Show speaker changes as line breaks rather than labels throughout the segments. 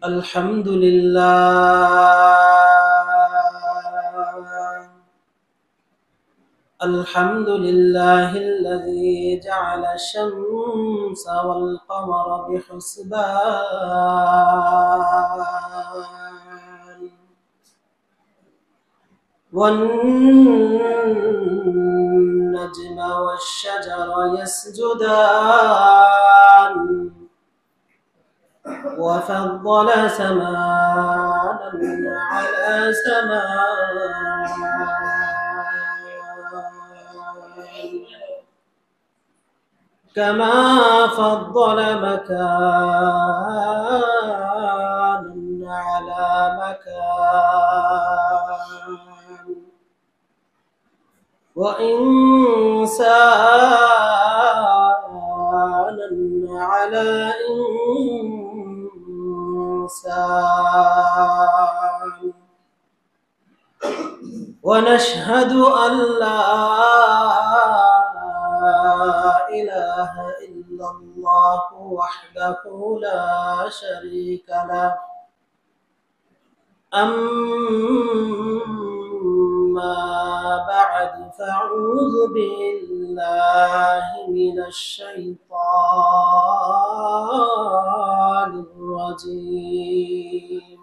الحمد لله الذي جعل الشمس والقمر بحسبان والنجم والشجر يسجدان وفضل سمانا على سمان كما فضل مكانا على مكان وإنسانا على إنسان ونشهد أن لا إله إلا الله وحده لا شريك له أما بعد فأعوذ بالله من الشيطان الرجيم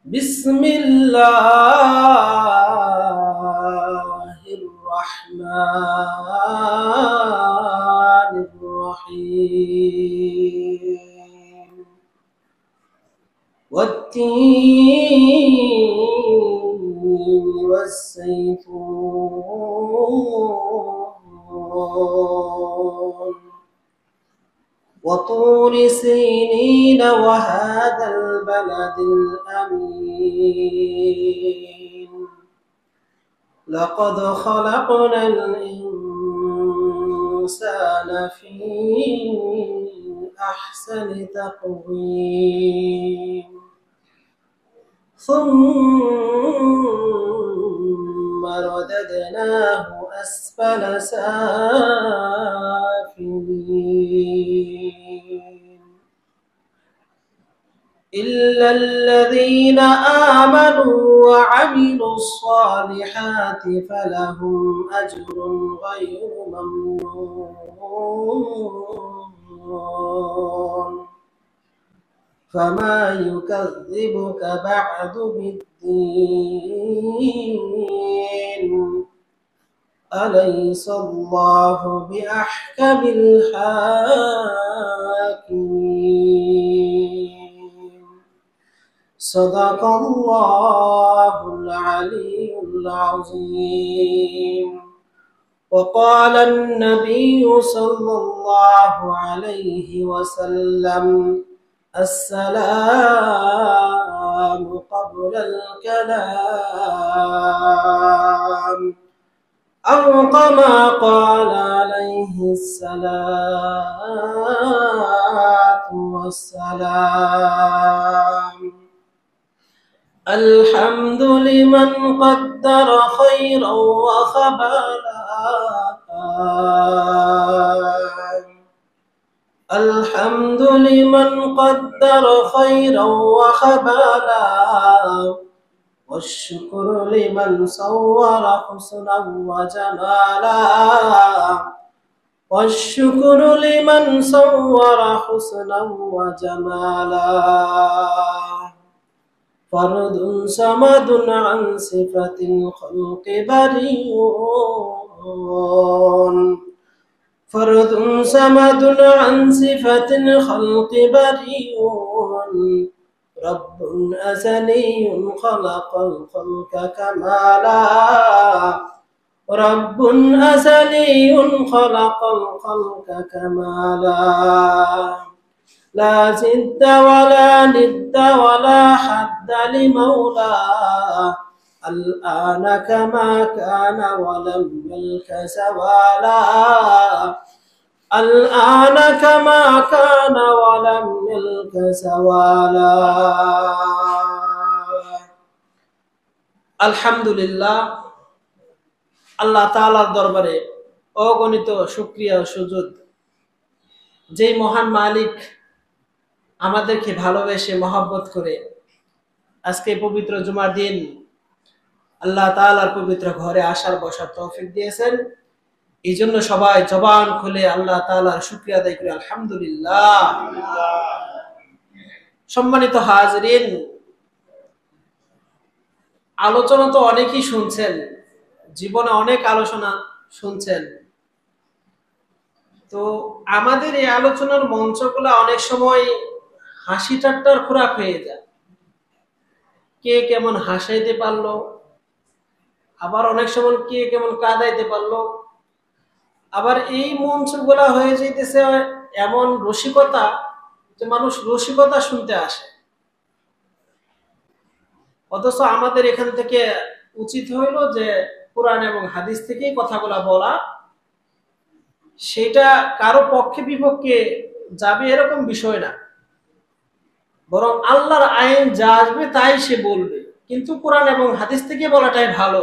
بسم الله الرحمن الرحيم والتين والزيتون وطور سينين وهذا البلد الأمين لقد خلقنا الإنسان في أحسن تقويم ثم رددناه أسفل سافلين إلا الذين آمنوا وعملوا الصالحات فلهم أجر غير ممنون فما يكذبك بعد بالدين أليس الله بأحكم الحاكمين صدق الله العلي العظيم وقال النبي صلى الله عليه وسلم السلام قبل الكلام أو كما قال عليه الصلاة والسلام الحمد لمن قدر خيرا وخبالا الحمد لمن قدر خيرا وخبالا والشكر لمن صور حسنا وجمالا والشكر لمن صور حسنا وجمالا فرد صمد عن صفة الخلق بريء فرد صمد عن صفة الخلق بريء رب أزلي خلق الخلق كمالا رب أزلي خلق الخلق كمالا لا زد ولا ند ولا حد لمولاه الآن كما كان ولم يلك زوالا الآن كما كان ولم يلك زوالا আলহামদুলিল্লাহ আল্লাহ তাআলার দরবারে অগণিত শুকরিয়া ও সুজুদ যেই মহান মালিক আমাদেরকে ভালোবেসে মহব্বত করে আজকে পবিত্র জুমার দিন আল্লাহ তাআলার পবিত্র ঘরে আসার বসার তৌফিক দিয়েছেন। এই জন্য সবাই জবান খুলে আল্লাহ তাআলার শুকরিয়া আদায় করি আলহামদুলিল্লাহ। সম্মানিত হাজরিন, আলোচনা তো অনেকেই শুনছেন, জীবনে অনেক আলোচনা শুনছেন। তো আমাদের এই আলোচনার মঞ্চগুলো অনেক সময় হাসি ঠাট্টার খোরাক হয়ে যায়। কে কেমন হাসাইতে পারলো, আবার অনেক সময় কে কেমন কাঁদাইতে পারলো, আবার এই মঞ্চগুলা হয়ে যাইতেছে এমন রসিকতা যে মানুষ রসিকতা শুনতে আসে। অথচ আমাদের এখান থেকে উচিত হইল যে কোরআন এবং হাদিস থেকেই কথাগুলা বলা। সেটা কারো পক্ষে বিপক্ষে যাবে এরকম বিষয় না, বরং আল্লাহর আইন যা আসবে তাই সে বলবে, কিন্তু কোরআন এবং হাদিস থেকে বলাটাই ভালো।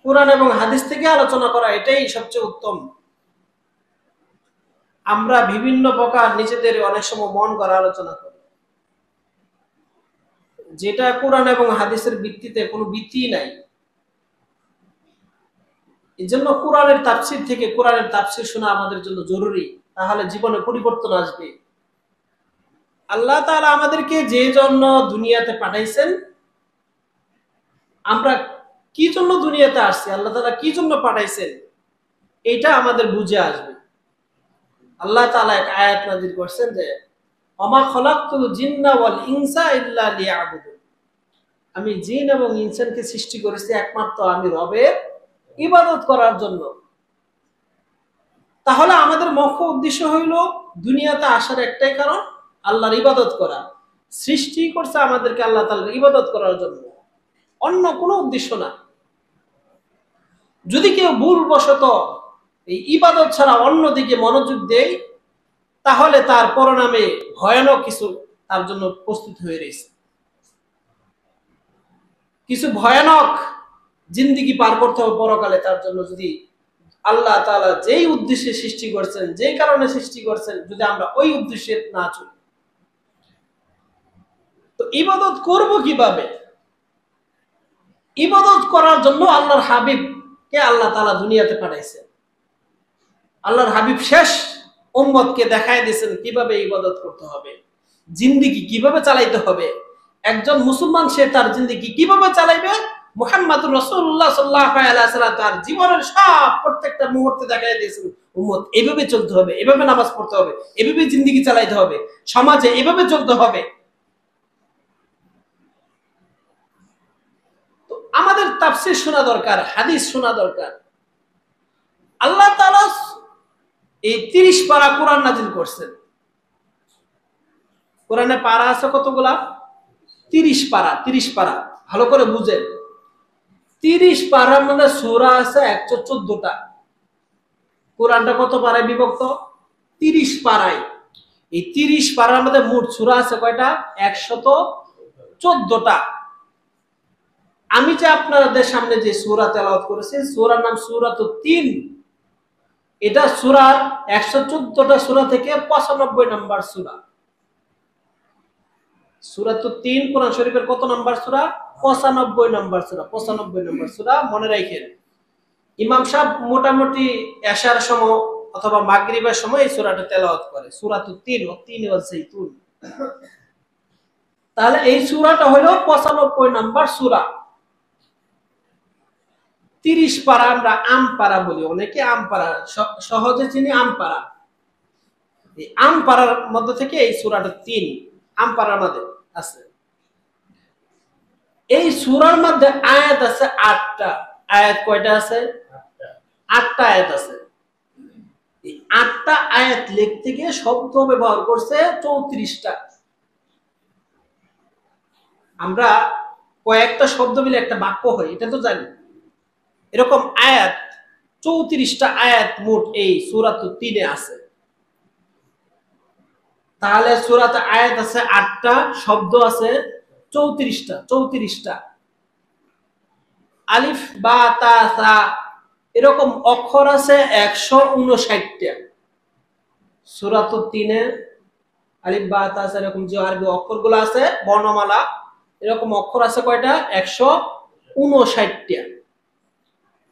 কোরআন এবং হাদিস থেকে আলোচনা করা এটাই সবচেয়ে উত্তম। আমরা বিভিন্ন প্রকার নিজেদের অনেক সময় মন করা আলোচনা করি, যেটা কোরআন এবং হাদিসের ভিত্তিতে কোনো ভিত্তি নাই। এই জন্য কোরআনের তাফসীর থেকে কোরআনের তাফসীর শোনা আমাদের জন্য জরুরি, তাহলে জীবনে পরিবর্তন আসবে। আল্লাহ তাআলা আমাদেরকে যে জন্য দুনিয়াতে পাঠাইছেন, আমরা কি জন্য দুনিয়াতে আসছি, আল্লাহ তাআলা কি জন্য পাঠাইছেন, এটা আমাদের বুঝে আসবে। আল্লাহ তাআলা এক আয়াত নাযিল করেছেন যে ওমা খলাকতুল জিন্না ওয়াল ইনসা ইল্লা লিয়াবুদুন, আমি জিন এবং ইনসানকে সৃষ্টি করেছি একমাত্র আমি রবের ইবাদত করার জন্য। তাহলে আমাদের মুখ্য উদ্দেশ্য হইল দুনিয়াতে আসার একটাই কারণ, আল্লাহর ইবাদত করা। সৃষ্টি করছে আমাদেরকে আল্লাহ তাআলার ইবাদত করার জন্য, অন্য কোনো উদ্দেশ্য না। যদি কেউ ভুলবশত এই ইবাদত ছাড়া অন্যদিকে মনোযোগ দেয়, তাহলে তার পরিণামে ভয়ানক কিছু তার জন্য প্রস্তুত হয়ে রয়েছে। কিছু ভয়ানক জিন্দেগি পার করতে হবে পরকালে তার জন্য, যদি আল্লাহ তাআলা যেই উদ্দেশ্যে সৃষ্টি করছেন, যেই কারণে সৃষ্টি করছেন, যদি আমরা ওই উদ্দেশ্যে না চলি। তো ইবাদত করব কিভাবে? ইবাদত করার জন্য আল্লাহর হাবিবকে আল্লাহ তাআলা দুনিয়াতে পাঠাইছেন। আল্লাহর হাবিব শেষ উম্মতকে দেখায় দিয়েছেন কিভাবে ইবাদত করতে হবে, জিন্দেগি কিভাবে চালাইতে হবে। একজন মুসলমান সে তার জিন্দেগি কিভাবে চালাইবে, মুহাম্মদুর রাসূলুল্লাহ সাল্লাল্লাহু আলাইহি ওয়াসাল্লাম তার জীবনের সব প্রত্যেকটা মুহূর্তে দেখায় দিয়েছেন, উম্মত এভাবে চলতে হবে, এভাবে নামাজ পড়তে হবে, এভাবে জিন্দেগি চালাইতে হবে, সমাজে এভাবে চলতে হবে। তো আমাদের তাফসীর শোনা দরকার, হাদিস শোনা দরকার। আল্লাহ তাআলা এই 30 পারা কোরআন নাযিল করছেন। কোরআনে পারা আছে কতগুলা? 30 পারা। 30 পারা ভালো করে বুঝেন। 30 পারার মধ্যে সূরা আছে 114টা। কোরআনটা কত পারায় বিভক্ত? 30 পারায়। এই 30 পারার মধ্যে মোট সূরা আছে কয়টা? 114টা। আমি যে আপনাদের সামনে যে সূরা তেলাওয়াত করেছি, সূরার নাম সূরাতুত তিন। এটা সূরার 114টা সূরা থেকে 95 নম্বর সূরা। সূরাতুত তিন কোরআন শরীফের কত নম্বর সূরা? 95 নম্বর সূরা। 95 নম্বর সূরা মনে রাখেন। ইমাম সাহেব মোটামুটি এশার সময় অথবা মাগরিবের সময় এই সূরাটা তেলাওয়াত করে, সূরাতুত তিন ও তিন ওয়াল যাইতুন। তাহলে এই সূরাটা হলো 95 নম্বর সূরা। 30 পারা আমরা আম পারা বলি, অনেকে আম পারা সহজে চিনি, আম পারা। এই আম পারার মধ্যে থেকে এই সূরাটা 3 আম পারার মধ্যে আছে। এই সূরার মধ্যে আয়াত আছে 8টা। আয়াত কয়টা আছে? 8টা আয়াত আছে। এই 8টা আয়াত লিখতে গিয়ে শব্দ ব্যবহার করছে 34টা। আমরা কয়েকটা শব্দ মিলে একটা বাক্য হয়, এটা তো জানি। এরকম আয়াত 34টা আয়াত মোট এই সূরাতুত তিনে আছে। তাহলে সূরাতে আয়াত আছে 8টা, শব্দ আছে 34টা। 34টা আলিফ বা তা সা এরকম অক্ষর আছে 159টা। সূরা তো 3-এ আলিফ বা তা এরকম যে আরবি অক্ষরগুলো আছে বর্ণমালা, এরকম অক্ষর আছে কয়টা? 159টা।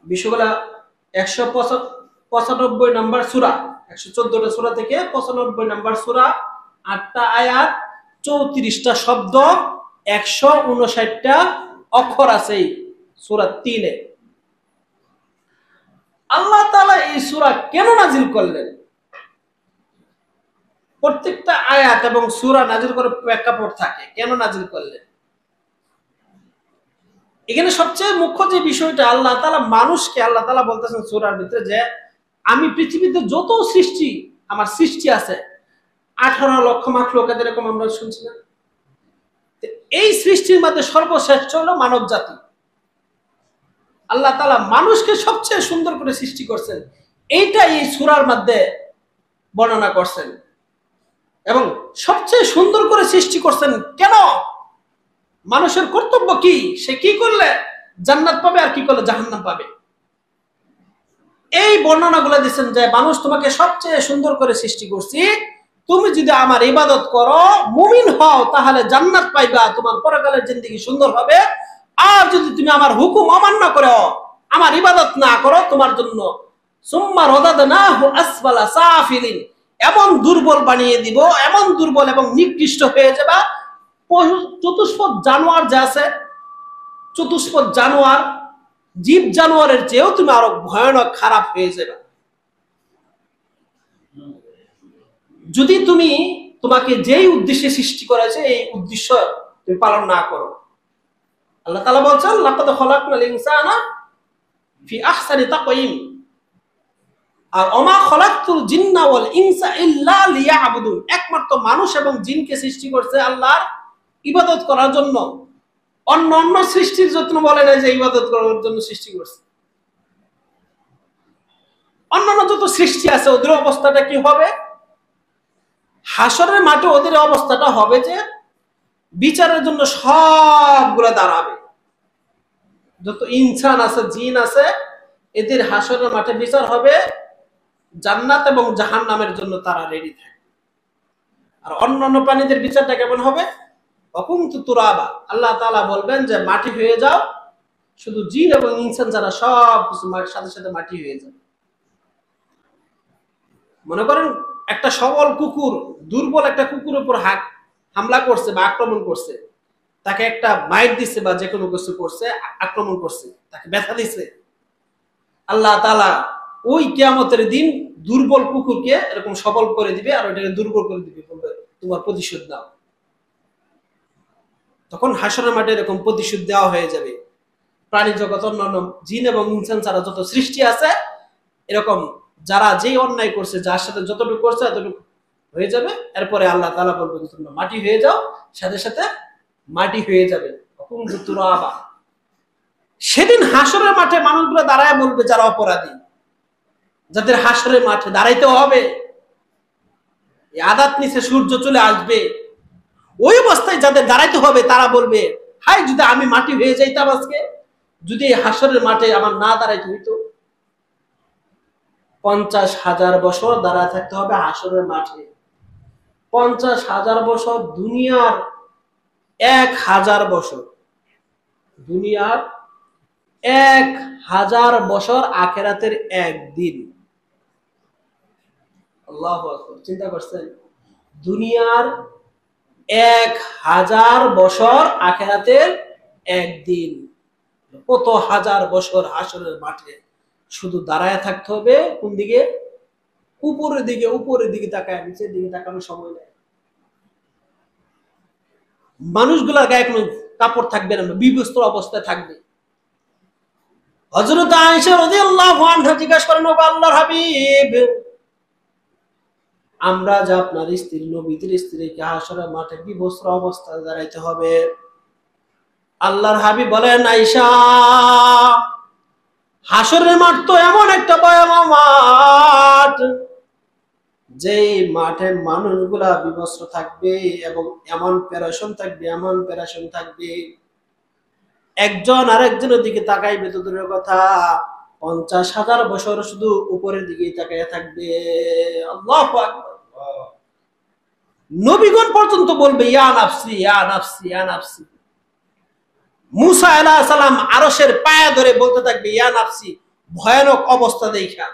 বিষয়গুলা 195 নম্বর সূরা, 114টা সূরা থেকে 95 নম্বর সূরা, 8টা আয়াত, 34টা শব্দ, 159টা অক্ষর আছে এই সূরা 3-এ। আল্লাহ তাআলা এই সূরা কেন নাজিল করলেন? প্রত্যেকটা আয়াত এবং সূরা নাজিল করে প্রেক্ষাপট থাকে, কেন নাজিল করলেন? এখানে সবচেয়ে মুখ্য যে বিষয়টা, আল্লাহ তাআলা মানুষকে, আল্লাহ তাআলা বলতেছেন সূরার ভিতরে যে আমি পৃথিবীতে যত সৃষ্টি, আমার সৃষ্টি আছে 18 লক্ষ মাখলুক, এরকম আমরা শুনছি না? এই সৃষ্টির মধ্যে সর্বশ্রেষ্ঠ হলো মানব জাতি। আল্লাহ তাআলা মানুষকে সবচেয়ে সুন্দর করে সৃষ্টি করছেন, এইটা এই সূরার মধ্যে বর্ণনা করছেন। এবং সবচেয়ে সুন্দর করে সৃষ্টি করছেন কেন? মানুষের কর্তব্য কি, সে কি করলে জান্নাত পাবে আর কি করলে জাহান্নাম পাবে, এই বর্ণনাগুলো দিচ্ছেন যে মানুষ তোমাকে সবচেয়ে সুন্দর করে সৃষ্টি করছি, তুমি যদি আমার ইবাদত করো, মুমিন হও, তাহলে জান্নাত পাইবা, তোমার পরকালের জিন্দেগি সুন্দর হবে। আর যদি তুমি আমার হুকুম অমান্য করো, আমার ইবাদত না করো, তোমার জন্য সুম্মা রাদাদনাহু আসফালা সাফিলিন, এমন দুর্বল বানিয়ে দিব, এমন দুর্বল এবং নিকৃষ্ট হয়ে যাবা। চতুষ্পদ জানোয়ার যা আছে, চতুষ্পদ জানোয়ার, জীব জানোয়ারের চেয়েও তুমি আরো ভয়ানক খারাপ হয়ে যাবে যদি তুমি তোমাকে যেই উদ্দেশ্যে সৃষ্টি করেছে এই উদ্দেশ্য তুমি পালন না করো। আল্লাহ তাআলা বলছেন লাকাদ খালাকনাল ইনসানা ফি আহসানি তাকওয়িম, আর ওমা খালাকতুল জিন্না ওয়াল ইনসা ইল্লা লিয়াবুদুন, একমাত্র মানুষ এবং জিনকে সৃষ্টি করছে আল্লাহর ইবাদত করার জন্য। অন্য অন্য সৃষ্টির যত্ন বলে না যে ইবাদত করার জন্য সৃষ্টি করছে। অন্যান্য যত সৃষ্টি আছে ওদের অবস্থাটা কি হবে? হাসরের মাঠে ওদের অবস্থাটা হবে যে বিচারের জন্য সবগুলো দাঁড়াবে। যত ইনসান আছে, জিন আছে, এদের হাসরের মাঠে বিচার হবে, জান্নাত এবং জাহান্নামের জন্য তারা রেডি থাকে। আর অন্যান্য প্রাণীদের বিচারটা কেমন হবে? অকুন্তু তুরাবা, আল্লাহ তাআলা বলবেন যে মাটি হয়ে যাও, শুধু জিন এবং ইনসান যারা সব কিছু সাথে সাথে মাটি হয়ে যাবে। মনে করেন একটা সবল কুকুর দুর্বল একটা কুকুরের উপর হামলা করছে বা আক্রমণ করছে, তাকে একটা মাইট দিচ্ছে বা যে কোনো কিছু করছে, আক্রমণ করছে, তাকে ব্যথা দিচ্ছে। আল্লাহ তাআলা ওই কিয়ামতের দিন দুর্বল কুকুরকে এরকম সবল করে দিবে আর ওইটাকে দুর্বল করে দিবে, বলবে তোমার প্রতিশোধ দাও। তখন হাসরের মাঠে এরকম প্রতিশোধ দেওয়া হয়ে যাবে। প্রাণী জগৎ, অন্যান্য জিন এবং ইনসান ছাড়া যত সৃষ্টি আছে, এরকম যারা যেই অন্যায় করছে, যার সাথে যতটুকু করছে এতটুকু হয়ে যাবে। এরপরে আল্লাহ তাআলা বলবেন তোমরা মাটি হয়ে যাও, সাথে সাথে মাটি হয়ে যাবে। সেদিন হাসরের মাঠে মানুষগুলো দাঁড়ায় বলবে, যারা অপরাধী, যাদের হাসরের মাঠে দাঁড়াইতে হবে, আদাত নিচে সূর্য চলে আসবে, ওই অবস্থায় যাদের দাঁড়াইতে হবে তারা বলবে, হাই যদি আমি মাটি হয়ে যাইতাম আজকে, যদি হাসরের মাঠে আমার না দাঁড়াইতে হইতো। 50,000 বছর দাঁড়ায় থাকতে হবে হাসরের মাঠে। 50,000 বছর দুনিয়ার 1000 বছর, দুনিয়ার 1000 বছর আখিরাতের একদিন। আল্লাহু আকবার, চিন্তা করছেন? দুনিয়ার 1000 বছর আখিরাতের একদিন। কত হাজার বছর হাসরের মাঠে শুধু দাঁড়ায় থাকতে হবে। কোন দিকে? উপরের দিকে। উপরের দিকে তাকায়, নিচের দিকে তাকানোর সময় নেই। মানুষগুলার গায়ে কোনো কাপড় থাকবে না, বিবস্ত্র অবস্থায় থাকবে। হযরত আয়েশা রাদিয়াল্লাহু আনহা জিজ্ঞাসা করেন, ওগো আল্লাহর হাবিব, আমরা যে আপনার স্ত্রী, নবীদের স্ত্রীকে হাসরের মাঠে বিবস্ত্র অবস্থায় দাঁড়াইতে হবে। আল্লাহর হাবিব বলেন, আয়েশা, হাসরের মাঠ তো এমন একটা ভয়াবহ মাঠ, যে মাঠে মানুষগুলা বিবস্ত্র থাকবে এবং এমন প্যারাশন থাকবে, এমন প্যারাশন থাকবে, একজন আরেকজনের দিকে তাকাইবে তো দূরের কথা, 50,000 বছর শুধু উপরের দিকেই তাকাইয়া থাকবে। আল্লাহু আকবার। নবীগণ পর্যন্ত বলবে ইয়া নাফসি ইয়া নাফসি ইয়া নাফসি। মুসা আলাইহিস সালাম আরশের পায়া ধরে বলতে থাকবে ইয়া নাফসি, ভয়ানক অবস্থা দেখা।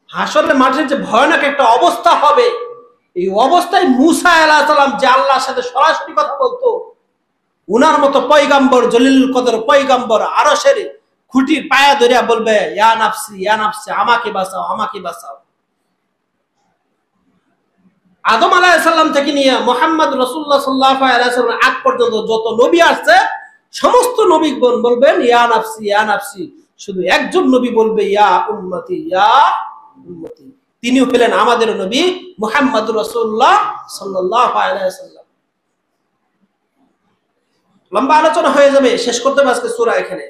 হাসরের মাঠে যে ভয়ানক একটা অবস্থা হবে, এই অবস্থায় মুসা আলাইহিস সালাম যে আল্লাহর সাথে সরাসরি কথা বলতো, উনার মতো পয়গাম্বর, জলিলুল কদর পয়গাম্বর আরশের খুঁটির পায়া ধরে বলবে ইয়া নাফসি ইয়া নাফসি, আমাকে বাঁচাও আমাকে বাঁচাও। আদম আলাইহিস সালাম থেকে নিয়ে মুহাম্মদ রাসূলুল্লাহ সাল্লাল্লাহু আলাইহি ওয়াসাল্লাম আগ পর্যন্ত যত নবী আসছে, সমস্ত নবীগণ বলবেন ইয়া নাফসি ইয়া নাফসি। শুধু একজন নবী বলবে ইয়া উম্মতি ইয়া উম্মতি। তিনি হলেন আমাদের নবী মুহাম্মদ রাসূলুল্লাহ সাল্লাল্লাহু আলাইহি ওয়াসাল্লাম। লম্বা আলোচনা হয়ে যাবে, শেষ করতে হবে আজকে সূরা। এখানে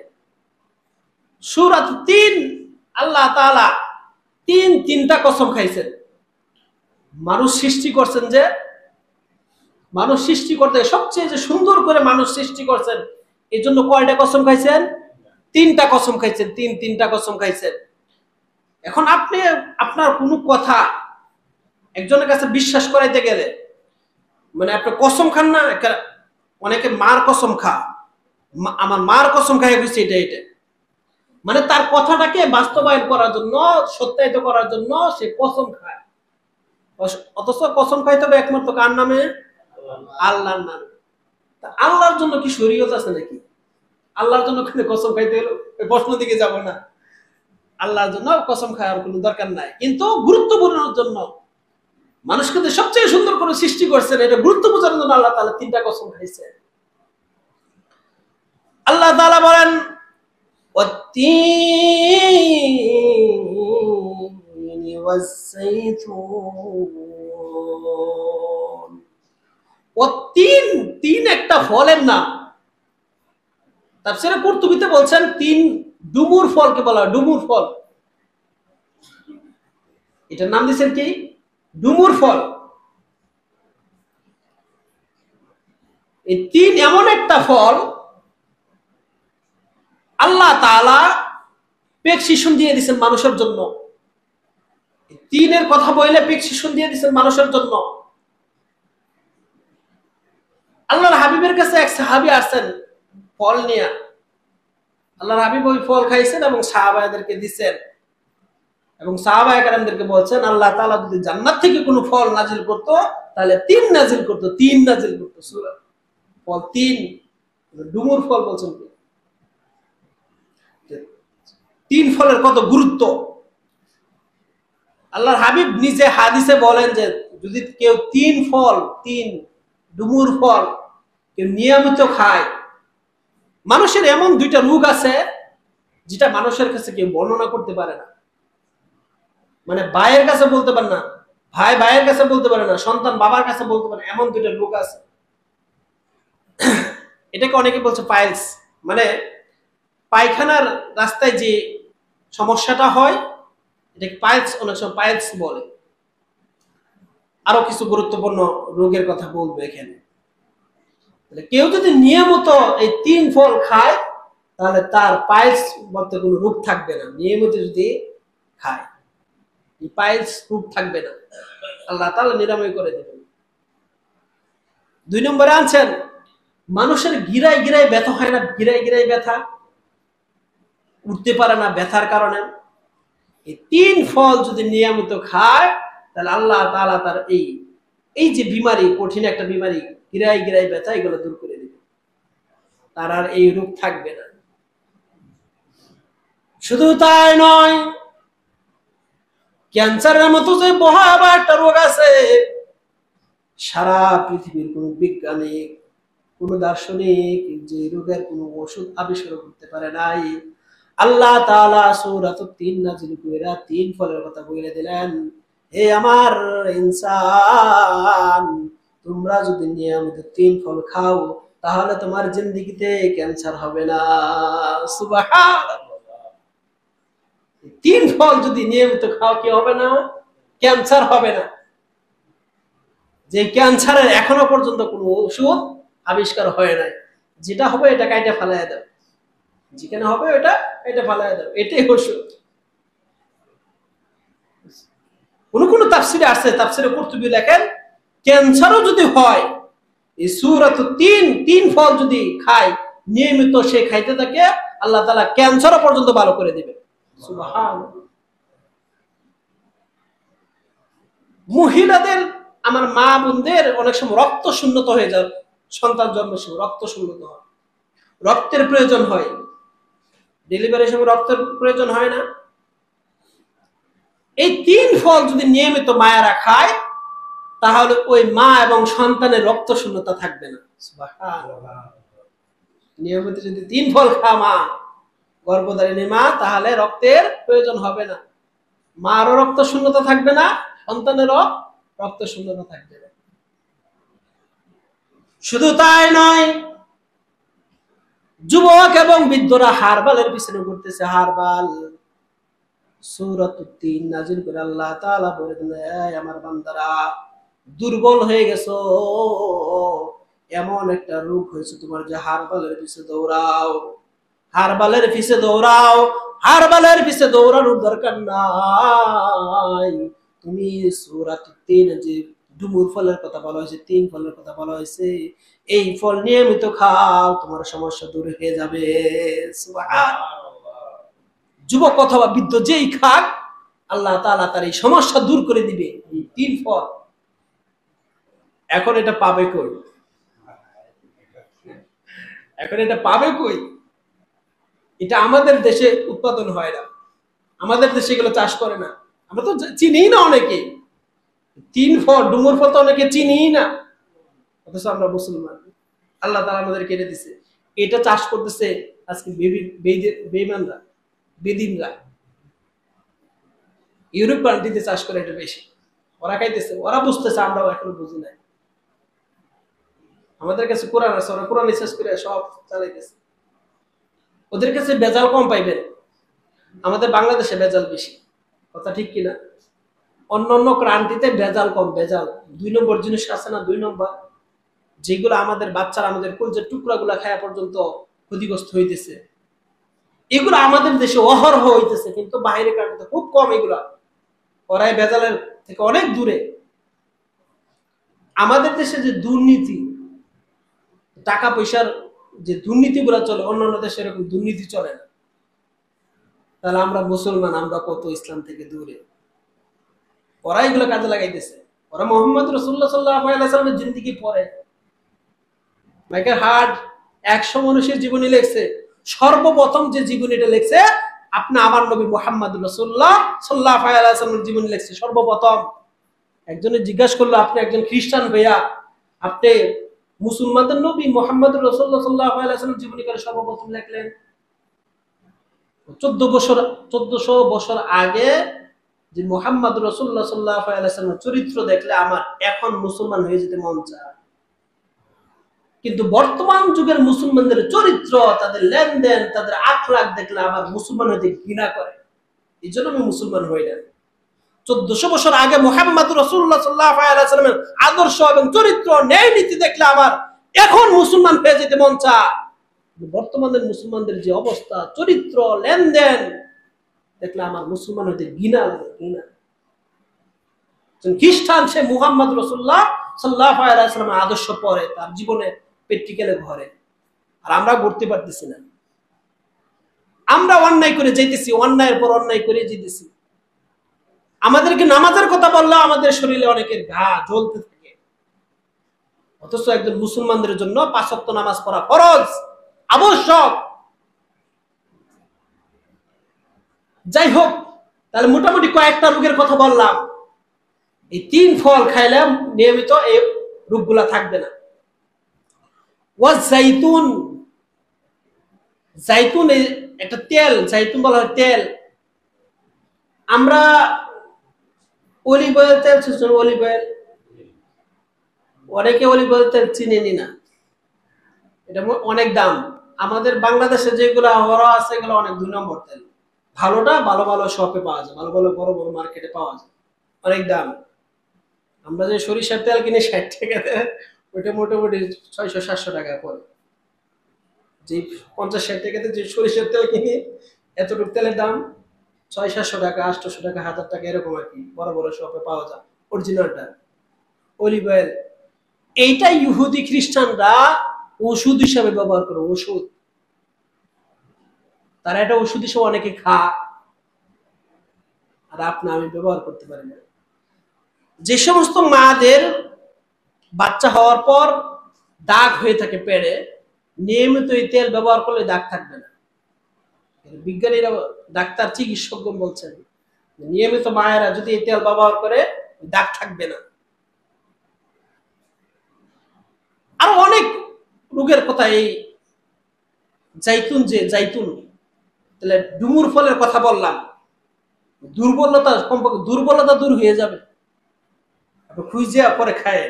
সূরা ৩, আল্লাহ তাআলা তিনটা কসম খাইছেন। মানুষ সৃষ্টি করছেন, যে মানুষ সৃষ্টি করতে সবচেয়ে যে সুন্দর করে মানুষ সৃষ্টি করছেন, এই জন্য কয়টা কসম খাইছেন? 3টা কসম খাইছেন। তিনটা কসম খাইছেন। এখন আপনি আপনার কোনো কথা একজনের কাছে বিশ্বাস করাইতে গেলে, মানে আপনি কসম খান না, অনেকে মার কসম খা, আমার মার কসম খাই বুঝছি এটা এটা, মানে তার কথাটাকে বাস্তবায়ন করার জন্য, সত্যায়িত করার জন্য সে কসম খায়। অথচ কসম খাইতে হবে একমাত্র কার নামে? আল্লাহর নামে। আল্লাহর জন্য কি শরীয়ত আছে নাকি? আল্লাহর জন্য কসম খাইতে হলো, প্রশ্ন দিকে যাব না। আল্লাহর জন্য কসম খাওয়ার কোনো দরকার নাই, কিন্তু গুরুত্বপূর্ণের জন্য, মানুষকে সবচেয়ে সুন্দর করে সৃষ্টি করছেন, এটা গুরুত্ব বোঝার জন্য আল্লাহ তাআলা 3টা কসম খাইছে। আল্লাহ তাআলা বলেন ওয়াত-তিনি ওয়াজ-যাইতুন। তিন একটা ফলের নাম। তাফসীরে কুরতুবীতে বলছেন 3 ডুমুর ফলকে বলা হয় ডুমুর ফল। এটার নাম দিয়েছেন কি? ডুমুর ফল। এই 3 এমন একটা ফল আল্লাহ তাআলা প্রেসক্রিপশন দিয়ে দিয়েছেন মানুষের জন্য। 3-এর কথা বলে প্রেসক্রিপশন দিয়ে দিয়েছেন মানুষের জন্য। আল্লাহর হাবিবের কাছে এক সাহাবী আসেন ফল নিয়ে। আল্লাহর হাবিব ওই ফল খাইছেন এবং সাহাবাদেরকে দিচ্ছেন, এবং সাহাবায়ে কেরামদেরকে বলছেন আল্লাহ তাআলা যদি জান্নাত থেকে কোনো ফল নাজিল করতো, তাহলে 3 নাজিল করতো, 3 নাজিল করতো। সূরা ফল 3, ডুমুর ফল বলছেন। 3 ফলের কত গুরুত্ব আল্লাহর হাবিব নিজে হাদিসে বলেন যে যদি কেউ 3 ফল, 3 ডুমুর ফল কেউ নিয়মিত খায়, মানুষের এমন 2টা রোগ আছে যেটা মানুষের কাছে কেউ বর্ণনা করতে পারে না। মানে ভাইয়ের কাছে বলতে পারে না, ভাই ভাইয়ের কাছে বলতে পারে না, সন্তান বাবার কাছে বলতে পারে, এমন 2টা রোগ আছে। এটাকে অনেকে বলছে পাইলস, মানে পায়খানার রাস্তায় যে সমস্যাটা হয়, এটাকে পাইলস, অনেক সময় পাইলস বলে। আরো কিছু গুরুত্বপূর্ণ রোগের কথা বলবো এখানে। কেউ যদি নিয়মিত এই 3 ফল খায়, তাহলে তার পাইলস বলতে কোনো রোগ থাকবে না। নিয়মিত যদি খায়, এই পাইলস রোগ থাকবে না, আল্লাহ তাআলা নিরাময় করে দেবেন। 2 নম্বরে আনছেন মানুষের গিরায় গিরায় ব্যথা হয় না, গিরায় গিরায় ব্যথা, উঠতে পারে না ব্যথার কারণে। এই 3 ফল যদি নিয়মিত খায়, তাহলে আল্লাহ তাআলা তার এই যে বিমারি, কঠিন একটা বিমারি, গিরায় গিরায় ব্যথা, এগুলো দূর করে দিবে, তার আর এই রোগ থাকবে না। শুধু তাই নয়, ক্যান্সারের মতো যে ভয়াবহ একটা রোগ আছে, সারা পৃথিবীর কোন বিজ্ঞানিক, কোন দার্শনিক যে রোগের কোন ওষুধ আবিষ্কার করতে পারে নাই। আল্লাহ তাআলা সূরা 3 নাযিল কইরা 3 ফলের কথা বলে দিলেন, হে আমার ইনসান, তোমরা যদি নিয়মিত 3 ফল খাও, তাহলে তোমার জিন্দেগিতে ক্যান্সার হবে না। সুবহানাল্লাহ। 3 ফল যদি নিয়মিত খাও, কি হবে না? ক্যান্সার হবে না। যে ক্যান্সারের এখনো পর্যন্ত কোনো ওষুধ আবিষ্কার হয় নাই। যেটা হবে এটা কাইটা ফেলাইয়া দাও, যেখানে হবে এটা ফেলাইয়া দাও, এটাই ওষুধ। কোন কোন তাফসিরে আছে, তাফসিরে কুরতুবী লেখেন ক্যান্সারও যদি হয় এই সূরাত তিন ফল যদি খায় নিয়মিত সে খাইতে থাকে আল্লাহ তাআলা ক্যান্সারও পর্যন্ত ভালো করে দিবেন। সুবহানাল্লাহ। মহিলাদের, আমার মা বোনদের অনেক সময় রক্ত শূন্যতা হয়ে যায়, সন্তান জন্মের সময় রক্ত শূন্যতা হয়, রক্তের প্রয়োজন হয়, ডেলিভারির সময় রক্তের প্রয়োজন হয় না। এই 3 ফল যদি নিয়মিত মায়েরা খায় তাহলে ওই মা এবং সন্তানের রক্ত শূন্যতা থাকবে না। সুবহানাল্লাহ। নিয়মিত যদি 3 ফল খা মা, গর্ভধারিণী মা, তাহলে রক্তের প্রয়োজন হবে না, মারও রক্ত শূন্যতা থাকবে না, সন্তানেরও রক্ত শূন্যতা থাকবে না। শুধু তাই নয়, যুবক এবং বৃদ্ধরা হারবালের পিছনে ঘুরতেছে। হারবাল সূরাত ৩ নাযিল করে আল্লাহ তাআলা বলে দিলেন, এই আমার বান্দারা দুর্বল হয়ে গেছো, এমন একটা রোগ হয়েছে তোমার যে হারবালের পিছে দৌড়াও, হারবালের পিছে দৌড়াও, হারবালের পিছে দৌড়ানোর দরকার নাই। তুমি সূরাত ৩ যে ডুমুর ফলের কথা বলা হয়েছে, ৩ ফলের কথা বলা হয়েছে, এই ফল নিয়মিত খাও, তোমার সমস্যা দূর হয়ে যাবে। সুবহানাল্লাহ। যুবক অথবা বৃদ্ধ যেই খাক আল্লাহ তাআলা তার এই সমস্যা দূর করে দিবে, এই 3 ফল। এখন এটা পাবে কই? এখন এটা পাবে কই? এটা আমাদের দেশে উৎপাদন হয় না, আমাদের দেশে এগুলো চাষ করে না, আমরা তো চিনিই না অনেকে। 3 ফল, ডুমুর ফল তো অনেকে চিনিই না, অথচ আমরা মুসলমান। আল্লাহ তাআলা আমাদের কেটে দিছে, এটা চাষ করতেছে আজকে বেঈমানরা, বেদিনরা। ইউরোপ কান্ট্রিতে চাষ করে এটা বেশি, ওরা খাইতেছে, ওরা বুঝতেছে, আমরাও এখনো বুঝি নাই। আমাদের কাছে কোরআন আছে, ওরা কোরআন রিসার্চ করে সব চালাইতেছে। ওদের কাছে ভেজাল কম পাইবেন, আমাদের বাংলাদেশে ভেজাল বেশি, কথা ঠিক কিনা? অন্যান্য ক্রান্তিতে ভেজাল কম, ভেজাল 2 নম্বর জিনিস আছে না, 2 নম্বর, যেগুলো আমাদের বাচ্চারা আমাদের কলজের টুকরাগুলা খায়া পর্যন্ত ক্ষতিগ্রস্ত হইতেছে, এগুলো আমাদের দেশে অহরহ হইতেছে, কিন্তু বাইরে কান্ট্রিতে খুব কম এগুলা। ওরাই ভেজালের থেকে অনেক দূরে। আমাদের দেশে যে দুর্নীতি, টাকা পয়সার যে দুর্নীতিগুলো চলে, অন্যান্য দেশে এরকম দুর্নীতি চলে না। তাহলে আমরা মুসলমান, আমরা কত ইসলাম থেকে দূরে। ওরা এগুলো কাজে লাগাইতেছে, ওরা মুহাম্মদ রাসূলুল্লাহ সাল্লাল্লাহু আলাইহি ওয়াসাল্লামের জিন্দেগি পড়ে। মাইকেল হার্ট 100 মানুষের জীবনী লিখছে, সর্বপ্রথম যে জীবনীটা লিখছে আপনি আমার নবী মুহাম্মদ রাসূলুল্লাহ সাল্লাল্লাহু আলাইহি ওয়াসাল্লামের জীবনী লিখছে সর্বপ্রথম। একজনে জিজ্ঞাসা করলো, আপনি একজন খ্রিস্টান হইয়া আপনি মুসলমানদের নবী মুহাম্মদ রাসূলুল্লাহ সাল্লাল্লাহু আলাইহি ওয়াসাল্লামের জীবনী করে সর্বপ্রথম লিখলেন? 1400 বছর আগে যে মুহাম্মদ রাসূলুল্লাহ সাল্লাল্লাহু আলাইহি ওয়াসাল্লামের চরিত্র দেখলে আমার এখন মুসলমান হয়ে যেতে মন চায়। কিন্তু বর্তমান যুগের মুসলমানদের চরিত্র, তাদের লেনদেন, তাদের আখলাক দেখলে আমার মুসলমান হইতে ঘৃণা করে, এই জন্য আমি মুসলমান হই না। 1400 বছর আগে মুহাম্মদ রাসূলুল্লাহ সাল্লাল্লাহু আলাইহি ওয়াসাল্লামের আদর্শ এবং চরিত্র, ন্যায় নীতি দেখলে আমার এখন মুসলমান হয়ে যেতে মন চায়। বর্তমানের মুসলমানদের যে অবস্থা, চরিত্র, লেনদেন দেখলে আমার মুসলমান হইতে ঘৃণা লাগে, ঘৃণা। খ্রিস্টান সে মুহাম্মদ রাসূলুল্লাহ সাল্লাল্লাহু আলাইহি ওয়াসাল্লামের আদর্শ পড়ে, তার জীবনে প্র্যাকটিক্যালে ঘরে, আর আমরা ঘুরতে পারতেছি না। আমরা অন্যায় করে যাইতেছি, অন্যায়ের পর অন্যায় করে যেতেছি। আমাদেরকে নামাজের কথা বললে আমাদের শরীরে অনেকের ঘা জ্বলতে থাকে, অথচ একজন মুসলমানদের জন্য 5 ওয়াক্ত নামাজ পড়া ফরজ, আবশ্যক। যাই হোক, তাহলে মোটামুটি কয়েকটা রোগের কথা বললাম। এই 3 ফল খাইলে নিয়মিত এই রোগগুলা থাকবে না। ওয়া জাইতুন, জাইতুন একটা তেল, জাইতুন বলা হয় তেল। আমরা অলিভ অয়েল তেল, অলিভ অয়েল, অনেকে অলিভ অয়েল তেল চিনেনি না, এটা অনেক দাম। আমাদের বাংলাদেশে যেগুলো হরা আছে এগুলো অনেক 2 নম্বর তেল। ভালোটা ভালো ভালো শপে পাওয়া যায়, ভালো ভালো বড় বড় মার্কেটে পাওয়া যায়, অনেক দাম। আমরা যে সরিষার তেল কিনে 60 টাকাতে, ওইটা মোটামুটি 600-700 টাকা পড়ে। যে 50-60 টাকাতে যে সরিষার তেল কিনে, এতটুকু তেলের দাম 600-700 টাকা, 800 টাকা, 1000 টাকা এরকম আর কি, বড় বড় শপে পাওয়া যায় অরিজিনালটা অলিভ অয়েল। এইটা ইহুদি খ্রিস্টানরা ওষুধ হিসাবে ব্যবহার করে, ওষুধ। তারা এটা ওষুধ হিসেবে অনেকে খায়, আর আপনি আমি ব্যবহার করতে পারি না। যে সমস্ত মাদের বাচ্চা হওয়ার পর দাগ হয়ে থাকে পেড়ে, নিয়মিত এই তেল ব্যবহার করলে দাগ থাকবে না। বিজ্ঞানীরা, ডাক্তার, চিকিৎসকগণ বলছেন নিয়মিত মায়েরা যদি এই তেল ব্যবহার করে দাগ থাকবে না। আরো অনেক রোগের কথা, এই জাইতুন, যে জাইতুন, তাহলে ডুমুর ফলের কথা বললাম, দুর্বলতা কমপক্ষে দুর্বলতা দূর হয়ে যাবে। আপনি খুঁজে পরে খায়,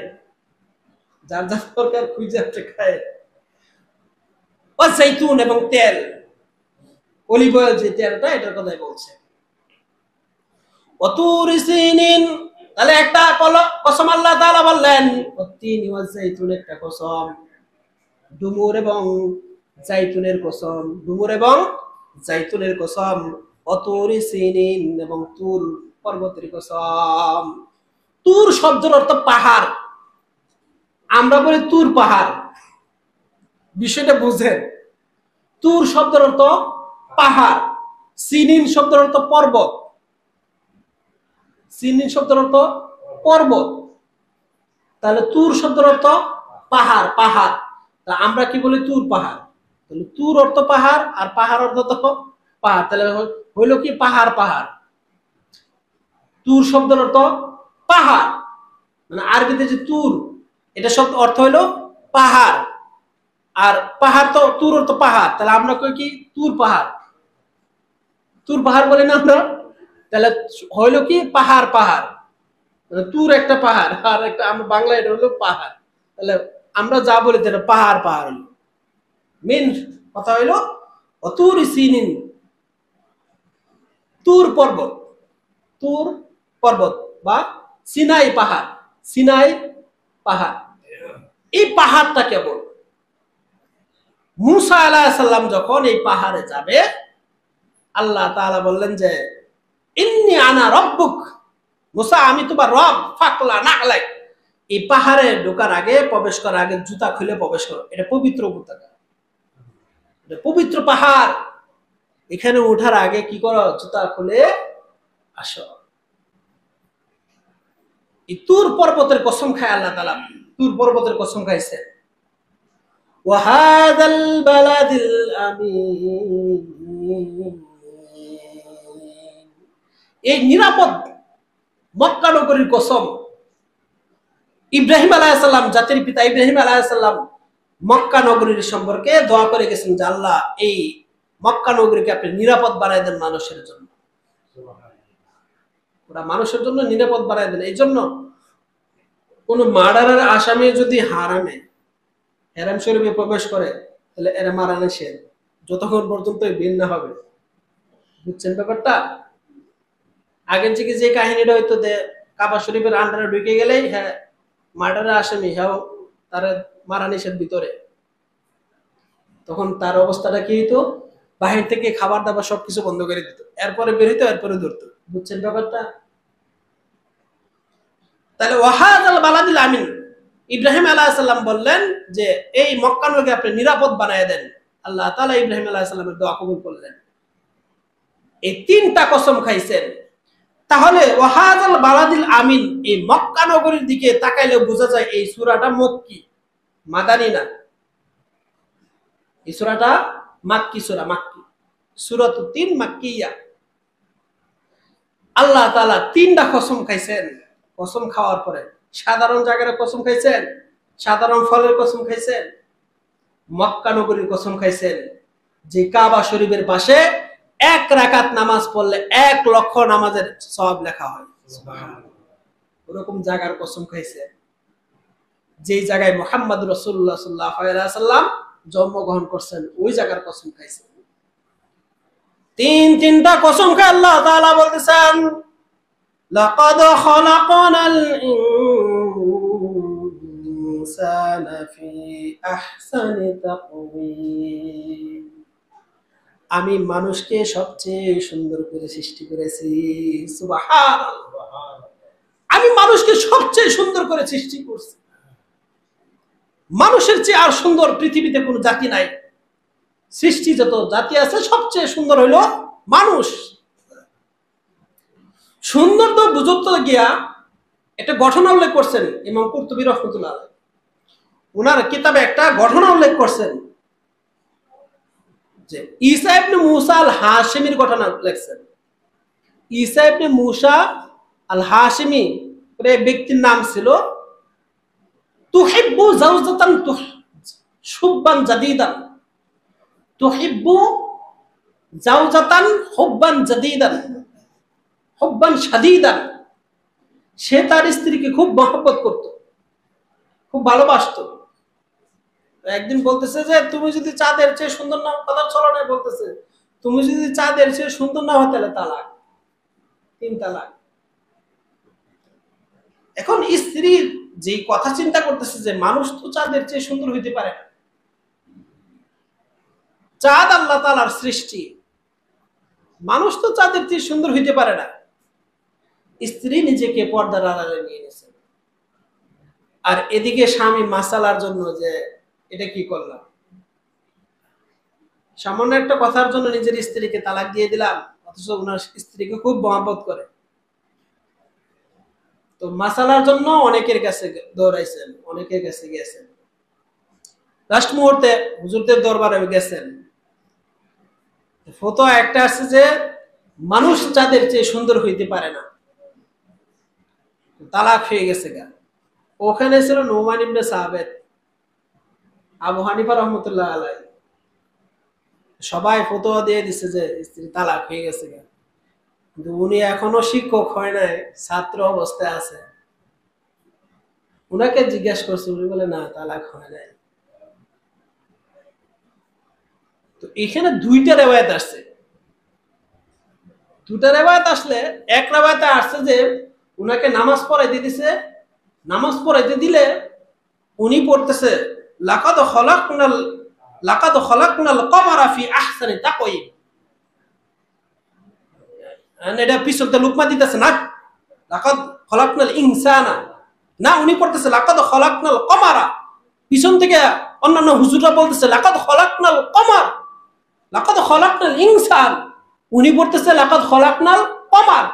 যার যার দরকার খুঁজে আপনি খায়। ও জাইতুন এবং তেল, অলিভ অয়েল যে তেলটা, এটার কথাই বলছে। অতুরি সিনিন, তাহলে একটা কসম আল্লাহ তাআলা বললেন, অতিন ওয়াজ জাইতুন, একটা কসম, ডুমুর এবং জাইতুনের কসম, ডুমুর এবং জাইতুনের কসম, অতুরি সিনিন, এবং তুর পর্বতের কসম। তুর শব্দের অর্থ পাহাড়, আমরা বলি তুর পাহাড়, বিষয়টা বুঝেন। তুর শব্দের অর্থ পাহাড়, সিনিন শব্দের অর্থ পর্বত, সিনিন শব্দের অর্থ পর্বত, তাহলে তুর শব্দের অর্থ পাহাড়, পাহাড়। তা আমরা কি বলি? তুর পাহাড়। তাহলে তুর অর্থ পাহাড়, আর পাহাড় অর্থ তো পাহাড়, তাহলে হইল কি পাহাড়, পাহাড়। তুর শব্দের অর্থ পাহাড়, মানে আরবিতে যে তুর, এটা শব্দ অর্থ হইলো পাহাড়, আর পাহাড় তো তুর অর্থ পাহাড়, তাহলে আমরা কই কি তুর পাহাড়, তুর পাহাড় বলি না আমরা। তাহলে হইলো কি পাহাড়, পাহাড়, তুর একটা পাহাড়, আর একটা আমরা বাংলা এটা হলো পাহাড়। তাহলে আমরা যা বলি এটা পাহাড়, পাহাড় হইলো মেন কথা, হইলো অতুর সিনিন, তুর পর্বত, তুর পর্বত বা সিনাই পাহাড়, সিনাই পাহাড়। এই পাহাড়টা কেবল মুসা আলাইহিস সালাম যখন এই পাহাড়ে যাবে, আল্লাহ তাআলা বললেন যে ইন্নী আনা রব্বুক, মুসা আমি তোমার রব, ফাকলা নালাক, এই পাহাড়ে ঢোকার আগে, প্রবেশ করার আগে জুতা খুলে প্রবেশ করো। এটা পবিত্র উপত্যকা, এটা পবিত্র পাহাড়, এখানে ওঠার আগে কি করো? জুতা খুলে আসো। এই তুর পর্বতের কসম খায় আল্লাহ তাআলা, তুর পর্বতের কসম খাইছে। ওয়াহাদাল বালাদিল আমিন, এই নিরাপদ মক্কা নগরীর কসম। ইব্রাহিম আলাইহিস সালাম, জাতির পিতা ইব্রাহিম আলাইহিস সালাম মক্কা নগরীর সম্পর্কে দোয়া করে গেছেন যে আল্লাহ এই মক্কা নগরীকে আপনি নিরাপদ বানায় দেন মানুষের জন্য, ওরা মানুষের জন্য নিরাপদ বানায় দেন। এই জন্য কোন মার্ডারের আসামি যদি হারাম শরীফে প্রবেশ করে, তাহলে এরা মারা নিষেধ, যতক্ষণ পর্যন্ত বের না হবে। বুঝছেন ব্যাপারটা? আগের থেকে যে কাহিনীটা হইতো যে কাবা শরীফের আন্ডারে ঢুকে গেলেই হ্যাঁ মার্ডারের আসামি, হ্যাঁ তার মারা নিষেধ ভিতরে, তখন তার অবস্থাটা কি হইতো? বাহির থেকে খাবার দাবার সবকিছু বন্ধ করে দিত, এরপরে বের হইতো, এরপরে ধরতো। বুঝছেন ব্যাপারটা? তাহলে ওয়াহাদাল বালাদিল আমিন, ইব্রাহিম আলাইহিস সালাম বললেন যে এই মক্কা নগরীকে আপনি নিরাপদ বানায় দেন। আল্লাহ তাআলা ইব্রাহিম আলাইহিস সালামের দোয়া কবুল করলেন। এই তিনটা কসম খাইছেন। তাহলে ওয়াহাদাল বালাদিল আমিন, এই মক্কা নগরীর দিকে তাকাইলে বোঝা যায় এই সূরাটা মক্কি, মাদানী না। এই সূরাটা মাক্কি সূরা, মাক্কি সূরাতুত তিন মাক্কিয়া। আল্লাহ তাআলা তিনটা কসম খাইছেন। কসম খাওয়ার পরে সাধারণ জায়গার কসম খাইছেন, সাধারণ ফলের কসম খাইছেন, মক্কা নগরীর কসম খাইছেন, যে কাবা শরীফের পাশে এক রাকাত নামাজ পড়লে 1 লক্ষ নামাজের সওয়াব লেখা হয়। সুবহানাল্লাহ। ওরকম জায়গার কসম খাইছেন, যেই জায়গায় মুহাম্মদ রাসূলুল্লাহ সাল্লাল্লাহু আলাইহি ওয়াসাল্লাম জন্মগ্রহণ করছেন, ওই জায়গার কসম খাইছেন। তিনটা কসম খায় আল্লাহ তাআলা বলতেছেন, লাকাদ খালাকনাল ইনসানা ফি আহসানি তাকওয়িম, আমি মানুষকে সবচেয়ে সুন্দর করে সৃষ্টি করেছি। সুবহানাল্লাহ। আমি মানুষকে সবচেয়ে সুন্দর করে সৃষ্টি করছি। মানুষের চেয়ে আর সুন্দর পৃথিবীতে কোনো জাতি নাই। সৃষ্টি যত জাতি আছে সবচেয়ে সুন্দর হইল মানুষ। সুন্দর তো বুঝতে গিয়া একটা ঘটনা উল্লেখ করছেন ইমাম কুরতুবী রাহমাতুল্লাহ আলাইহি। ওনার কিতাবে একটা ঘটনা উল্লেখ করছেন যে ঈসা ইবনে মুসা আল হাশিমির ঘটনা লিখছেন। ঈসা ইবনে মুসা আল হাশিমি এই ব্যক্তির নাম ছিল তুহিব্বু জাওজাতান শুববান জাদীদান। তুহিব্বু জাওজাতান হুব্বান জাদীদান, হুব্বান শাদীদান। সে তার স্ত্রীকে খুব মহব্বত করত, খুব ভালোবাসতো। একদিন বলতেছে যে তুমি যদি চাঁদের চেয়ে সুন্দর না, কথা চলো না, বলতেছে তুমি যদি চাঁদের চেয়ে সুন্দর না হয় তাহলে তালাক, 3 তালাক। এখন স্ত্রী যে কথা চিন্তা করতেছে যে মানুষ তো চাঁদের চেয়ে সুন্দর হইতে পারে না, চাঁদ আল্লাহ তাআলার সৃষ্টি, মানুষ তো চাঁদের চেয়ে সুন্দর হইতে পারে না। স্ত্রী নিজেকে পর্দার আড়ালে নিয়ে নিয়েছে, আর এদিকে স্বামী মাসালার জন্য যে এটা কি করলাম, সামান্য একটা কথার জন্য নিজের স্ত্রীকে তালাক দিয়ে দিলাম, অথচ ওনার স্ত্রীকে খুব মহব্বত করে। তো মাসালার জন্য অনেকের কাছে দৌড়াইছেন, অনেকের কাছে গেছেন, লাস্ট মুহূর্তে হুজুরদের দরবারে গেছেন। ফতোয়া একটা আছে যে মানুষ চাঁদের চেয়ে সুন্দর হইতে পারে না, তালাক হয়ে গেছে গা। ওখানে ছিল নুমান ইবনে সাবিত, আবু হানিফা রাহমাতুল্লাহ আলাইহি। সবাই ফতোয়া দিয়ে দিছে যে স্ত্রী তালাক হয়ে গেছে গা, কিন্তু উনি এখনো শিক্ষক হয় নাই, ছাত্র অবস্থায় আছে। উনাকে জিজ্ঞাসা করছে, উনি বলে না তালাক হয় নাই। তো এখানে 2টা রিওয়ায়াত আসছে। 2টা রিওয়ায়াত আসলে এক রিওয়ায়াতে আসছে যে উনাকে নামাজ পড়াইতে দিছে, নামাজ পড়াইতে দিলে উনি পড়তেছে লাকাদ খলাকনাল কমারা ফি আহসানি তাকওয়িম। এটা পিছনতে লুকমা দিতেছে না, লাকাদ খলাকনাল ইনসানা, না উনি পড়তেছে লাকাদ খলাকনাল কমারা। পিছন থেকে অন্যান্য হুজুররা বলতেছে লাকাদ খলাকনাল কমার, লাকাদ খলাকনাল ইনসান, উনি পড়তেছে লাকাদ খলাকনাল কমার।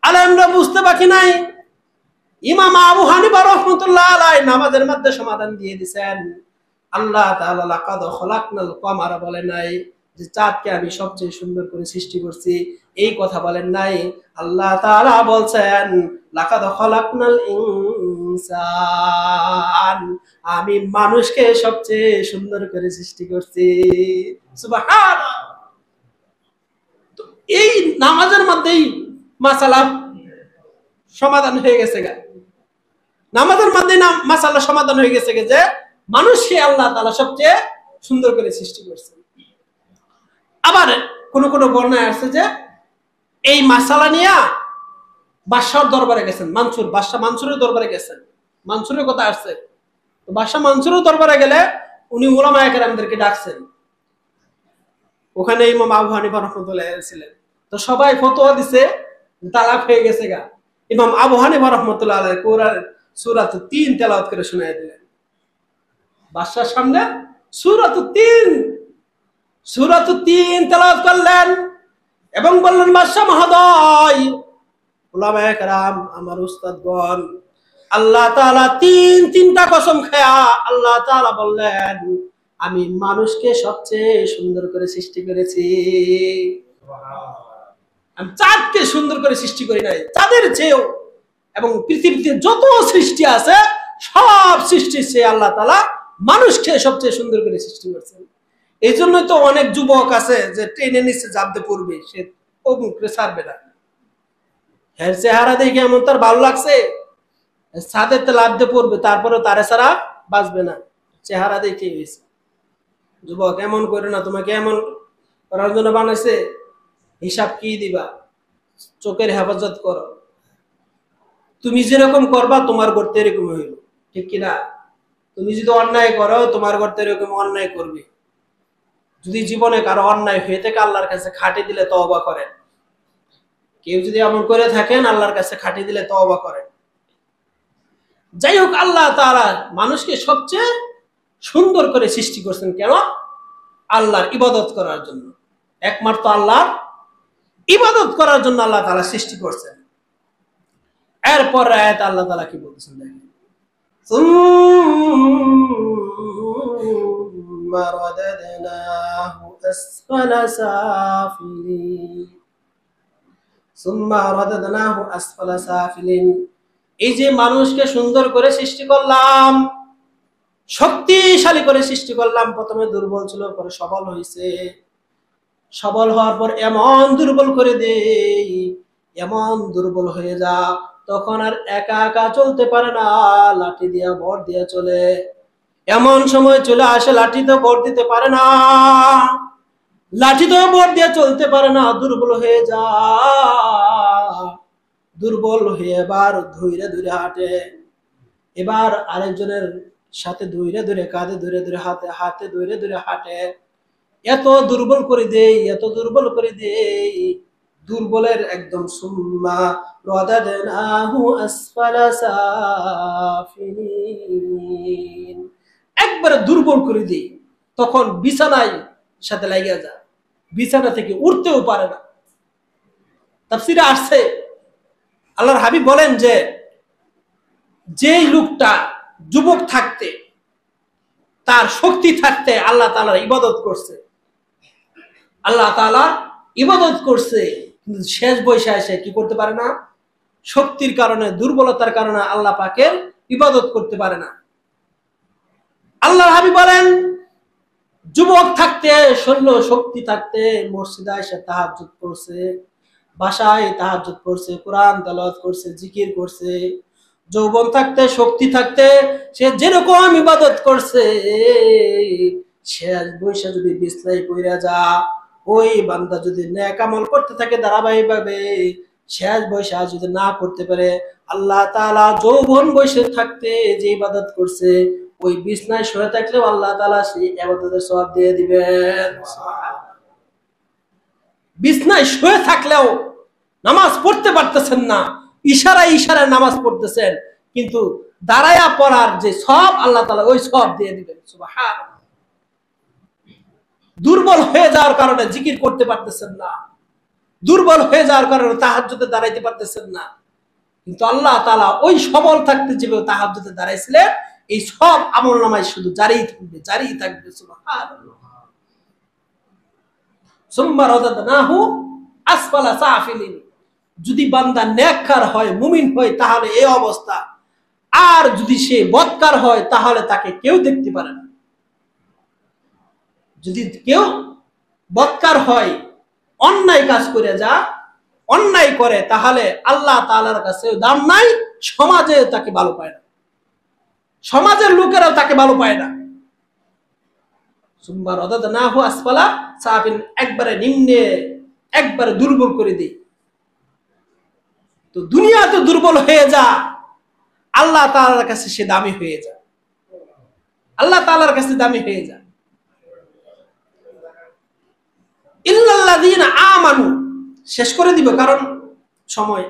আলেমরা বুঝতে বাকি নাই। ইমাম আবু হানিফা রাহমাতুল্লাহ আলাইহি নামাজের মধ্যে সমাধান দিয়ে দিয়েছেন, আল্লাহ তাআলা লাকাদ খলাকনাল কমারা বলে নাই যে চাঁদকে আমি সবচেয়ে সুন্দর করে সৃষ্টি করছি, এই কথা বলেন নাই। আল্লাহ তাআলা বলছেন লাকাদ খলাকনাল ইনসান, আমি মানুষকে সবচেয়ে সুন্দর করে সৃষ্টি করছি। সুবহানাল্লাহ। তো এই নামাজের মধ্যেই মাসালা সমাধান হয়ে গেছে গা, নামাজের মধ্যে মাসালা সমাধান হয়ে গেছে যে মানুষকে আল্লাহ তাআলা সবচেয়ে সুন্দর করে সৃষ্টি করছেন। আবার কোন কোন বর্ণনায় আছে যে এই মাসালা নিয়ে বাদশাহর দরবারে গেছেন, বাদশাহ মানসুরের দরবারে গেছেন, মানসুরের কথা আসছে। তো বাদশাহ মানসুরের দরবারে গেলে উনি উলামায়ে কেরামদেরকে ডাকছেন, ওখানে ইমাম আবু হানিফা রাহমাতুল্লাহ ছিলেন। তো সবাই ফতোয়া দিছে তালাক হয়ে গেছে গা। ইমাম আবু হানিফা রাহমাতুল্লাহ আলাইহি কোরআন সূরা 3 তেলাওয়াত করে শোনায় দিলেন বাদশার সামনে। সূরা 3 তেলাওয়াত করলেন এবং বললেন, বাদশা মহোদয়, উলামায়ে কেরাম, আমার উস্তাদগণ, আল্লাহ তাআলা 3টা কসম খায়া আল্লাহ তাআলা বললেন আমি মানুষকে সবচেয়ে সুন্দর করে সৃষ্টি করেছি। আমি চাঁদকে সুন্দর করে সৃষ্টি করি নাই, চাঁদের চেয়েও। এবং পৃথিবীতে যত সৃষ্টি আছে সব সৃষ্টির চেয়ে আল্লাহ তাআলা মানুষকে সবচেয়ে সুন্দর করে সৃষ্টি করেছেন। এই জন্যই তো অনেক যুবক আছে যে ট্রেনে নিচে জাপতে পড়বে, সে অমুকরে ছাড়বে না, এর চেহারা দেখে এমন তার ভালো লাগছে, ছাদেতে লাফতে পড়বে, তারপরে তারে ছাড়া বাঁচবে না, চেহারা দেখে হয়েছে। যুবক এমন করে না, তোমাকে এমন করার জন্য বানাইছে, হিসাব কি দিবা, চোখের হেফাজত করো। তুমি যেরকম করবা তোমার করতে এরকম হইল, ঠিক কিনা? তুমি যদি অন্যায় করো তোমার করতে এরকম অন্যায় করবে। যদি জীবনে কারো অন্যায় হয়ে থাকে আল্লাহর কাছে খাটি দিলে তওবা করেন। কেউ যদি এমন করে থাকেন আল্লাহর কাছে খাটি দিলে তওবা করেন। যাই হোক, আল্লাহ তাআলা মানুষকে সবচেয়ে সুন্দর করে সৃষ্টি করছেন কেন? আল্লাহর ইবাদত করার জন্য। একমাত্র আল্লাহর ইবাদত করার জন্য আল্লাহ তাআলা সৃষ্টি করছেন। এরপর আয়াতে আল্লাহ তাআলা কি বলছেন দেখেন, সুম্মা রাদাদনাহু আসফালা সাফিলিন, সুম্মা রাদাদনাহু আসফালা সাফিলিন। এই যে মানুষকে সুন্দর করে সৃষ্টি করলাম, শক্তিশালী করে সৃষ্টি করলাম, প্রথমে দুর্বল ছিল, পরে সবল হয়েছে। সবল হওয়ার পর এমন দুর্বল করে দেই, এমন দুর্বল হয়ে যা, তখন আর একা একা চলতে পারে না, লাঠি দিয়া ভর দিয়ে চলে। এমন সময় চলে আসে লাঠি তো ভর দিতে পারে না, লাঠি তো ভর দিয়ে চলতে পারে না, দুর্বল হয়ে যা। দুর্বল হয়ে এবার ধৈর্য ধরে হাঁটে, এবার আরেকজনের সাথে ধৈর্য ধরে, কাঁধে ধরে ধরে, হাতে হাতে ধৈর্য ধরে হাঁটে। এত দুর্বল করে দেই, এত দুর্বল করে দেই, দুর্বলের একদম সুম্মা রাদাদনাহু আসফালা সাফিলিন, একবারে দুর্বল করে দেই, তখন বিছানায় সাথে লাগিয়া যায়, বিছানা থেকে উঠতেও পারে না। তাফসীরে আসছে, আল্লাহর হাবিব বলেন যে যেই লোকটা যুবক থাকতে, তার শক্তি থাকতে আল্লাহ তাআলার ইবাদত করছে, আল্লাহ তাআলা ইবাদত করছে, কিন্তু শেষ বয়সে এসে কি করতে পারে না? শক্তির কারণে, দুর্বলতার কারণে আল্লাহ পাকের ইবাদত করতে পারে না। আল্লাহর হাবিব বলেন যুবক থাকতে, শরীর শক্তি থাকতে মসজিদে এসে তাহাজ্জুদ করছে, বাসায় তাহাজ্জুদ করছে, কোরআন তেলাওয়াত করছে, জিকির করছে। যৌবন থাকতে, শক্তি থাকতে সে যেরকম ইবাদত করছে, শেষ বয়সে যদি বিছনায় পড়ে যা, ওই বান্দা যদি নেক আমল করতে থাকে ধারাবাহিকভাবে, শেষ বয়সে যদি না করতে পারে, আল্লাহ তাআলা যৌবন বয়সে থাকতে যে ইবাদত করছে, ওই বিছনায় শুয়ে থাকলেও আল্লাহ তাআলা সেই ইবাদতের সওয়াব দিয়ে দিবেন। বিছনায় শুয়ে থাকলেও নামাজ পড়তে পারতেছেন না, ইশারায় ইশারায় নামাজ পড়তেছেন, কিন্তু দাঁড়ায়া পড়ার যে সওয়াব আল্লাহ তাআলা ওই সওয়াব দিয়ে দিবেন। সুবহানাল্লাহ। দুর্বল হয়ে যাওয়ার কারণে জিকির করতে পারতেছেন না, দুর্বল হয়ে যাওয়ার কারণে তাহাজ্জুদে দাঁড়াইতে পারতেছেন না, কিন্তু আল্লাহ তাআলা ওই সবল থাকতে যেভাবে তাহাজ্জুদে দাঁড়াইছিলেন, এই সব আমলনামায় শুধু জারিই থাকবে, জারিই থাকবে। সুবহানাল্লাহ। সুম্মা রাদাদনাহু আসফালা সাফিলিন। যদি বান্দা নেককার হয়, মুমিন হয়, তাহলে এই অবস্থা। আর যদি সে বদকার হয়, তাহলে তাকে কেউ দেখতে পারে না। যদি কেউ বদকার হয়, অন্যায় কাজ করে যা, অন্যায় করে, তাহলে আল্লাহ তাআলার কাছে দাম নাই, সমাজে তাকে ভালো পায় না, সমাজের লোকেরাও তাকে ভালো পায় না। সুম্মা রাদাদনাহু আসফালা সাফিলিন, একবারে নিম্নে, একবারে দুর্বল করে দেই। তো দুনিয়াতে দুর্বল হয়ে যা, আল্লাহ তাআলার কাছে সে দামি হয়ে যায়, আল্লাহ তাআলার কাছে দামি হয়ে যায়। ইল্লাল্লাযীনা আমানু, শেষ করে দিব কারণ সময়।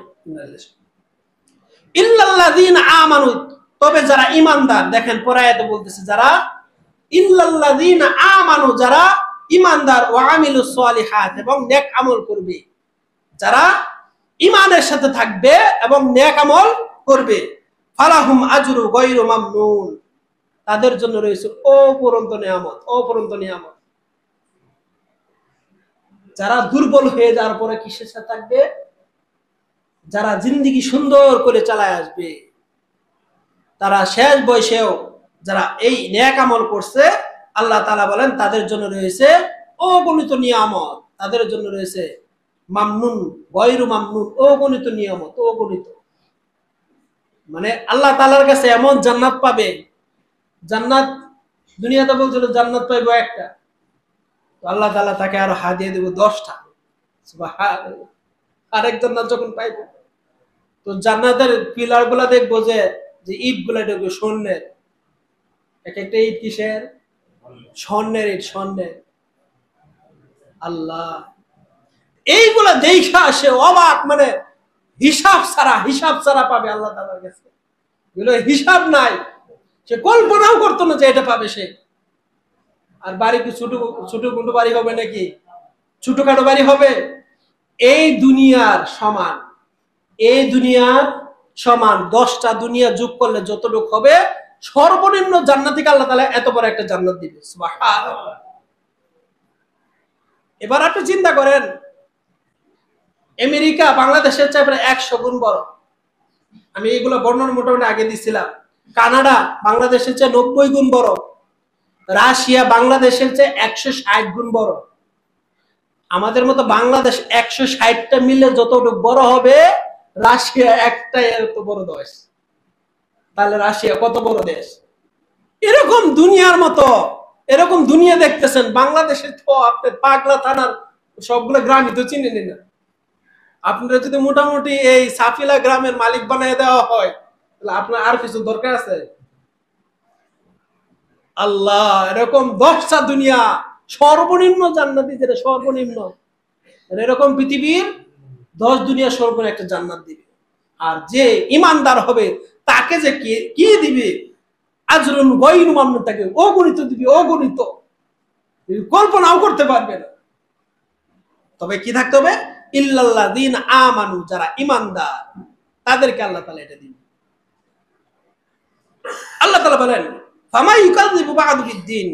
ইল্লাল্লাযীনা আমানু, তবে যারা ঈমানদার। দেখেন পরে আয়াতে বলতেছে যারা ইল্লাল্লাযীনা আমানু, যারা ঈমানদার, ওয়া আমিলুস সালিহাত, এবং নেক আমল করবে, যারা ঈমানের সাথে থাকবে এবং নেক আমল করবে, ফালাহুম আজরু গায়রু মামনুন, তাদের জন্য রয়েছে অপরন্ত নিয়ামত, অপরন্ত নিয়ামত। যারা দুর্বল হয়ে যাওয়ার পরে কিসের সাথে থাকবে? যারা জিন্দেগি সুন্দর করে চালায় আসবে, তারা শেষ বয়সেও যারা এই নেক আমল করছে, আল্লাহ তাআলা বলেন তাদের জন্য রয়েছে অগণিত নিয়ামত, তাদের জন্য রয়েছে মামনুন, গায়রু মামনুন, অগণিত নিয়ামত, অগণিত। মানে আল্লাহ তাআলার কাছে এমন জান্নাত পাবে, জান্নাত দুনিয়াতে বলছিল জান্নাত পাইবো একটা, তো আল্লাহ তাআলা তাকে আরো হাদিয়া দেব 10টা। সুবহানাল্লাহ। আরেক জান্নাত যখন পাইবো, তো জান্নাতের পিলার গুলা দেখবো যে ইট গুলা দেখবো স্বর্ণের, এক একটা ইট কিসের? স্বর্ণের ইট, স্বর্ণের। আল্লাহ, এইগুলা দেখা সে অবাক, মানে হিসাব ছাড়া পাবে আল্লাহ তাআলার কাছে। এগুলো হিসাব নাই, সে কল্পনাও করতো না যে এটা পাবে সে। আর বাড়ি কি ছোট ছোট গুন্ডু বাড়ি হবে নাকি? ছোটখাটো বাড়ি হবে? এই দুনিয়ার সমান, এই দুনিয়ার সমান 10টা দুনিয়া যোগ করলে যতটুকু হবে, সর্বনিম্ন জান্নাতিকে আল্লাহ তাআলা এত বড় একটা জান্নাত দিবে। সুবহানাল্লাহ। এবার আপনি চিন্তা করেন, আমেরিকা বাংলাদেশের চেয়ে প্রায় 100 গুণ বড়। আমি এইগুলো বর্ণনা মোটামুটি আগে দিছিলাম। কানাডা বাংলাদেশের চেয়ে 90 গুণ বড়। রাশিয়া বাংলাদেশের চেয়ে 160 গুণ বড়। আমাদের মতো বাংলাদেশ 160টা মিলে যতটুকু বড় হবে, রাশিয়া একটাই এত বড় দেশ। তাহলে রাশিয়া কত বড় দেশ? এরকম দুনিয়ার মতো, এরকম দুনিয়া দেখতেছেন। বাংলাদেশে তো আপনি পাগলা থানার সবগুলো গ্রামই তো চিনেন না। আপনারা যদি মোটামুটি এই সাফিলা গ্রামের মালিক বানিয়ে দেওয়া হয়, তাহলে আপনার আর কিছু দরকার আছে? আল্লাহ এরকম 10টা দুনিয়া, সর্বনিম্ন জান্নাতি, যেটা সর্বনিম্ন, এরকম পৃথিবীর 10 দুনিয়া সর্বনিম্ন একটা জান্নাত দিবে। আর যে ইমানদার হবে তাকে যে কি দিবে, আজরুন গায়রু মামনুন, তাকে অগণিত দিবে, অগণিত, কল্পনাও করতে পারবে না। তবে কি থাকতে হবে? ইল্লাল্লাযীনা আমানু, যারা ইমানদার তাদেরকে আল্লাহ তাআলা এটা দিবেন। আল্লাহ তাআলা বলেন, ফামা ইউকাযযিবু বা'দু বিদ্দীন,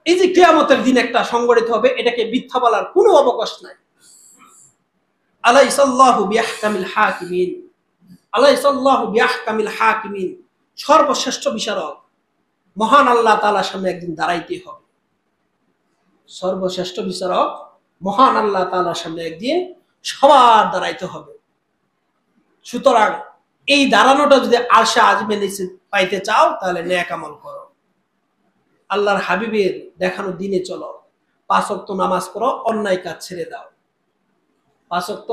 এই যে কিয়ামতের দিন একটা সংগঠিত হবে, এটাকে মিথ্যা বলার কোনো অবকাশ নাই। আলাইসাল্লাহু বিআহকামিল হাকিমিন, আলাইসাল্লাহু বিআহকামিল হাকিমিন, সর্বশ্রেষ্ঠ বিচারক মহান আল্লাহ তাআলার সামনে একদিন দাঁড়াইতে হবে। সর্বশ্রেষ্ঠ বিচারক মহান আল্লাহ তাআলার সামনে একদিন সবার দাঁড়াইতে হবে। সুতরাং এই দাঁড়ানোটা যদি আরশে আজিমে নিচে পাইতে চাও, তাহলে নেক আমল করো, আল্লাহর হাবিবের দেখানো দিনে চলো, 5 ওয়াক্ত নামাজ করো, অন্যায় কাজ ছেড়ে দাও। 5 ওয়াক্ত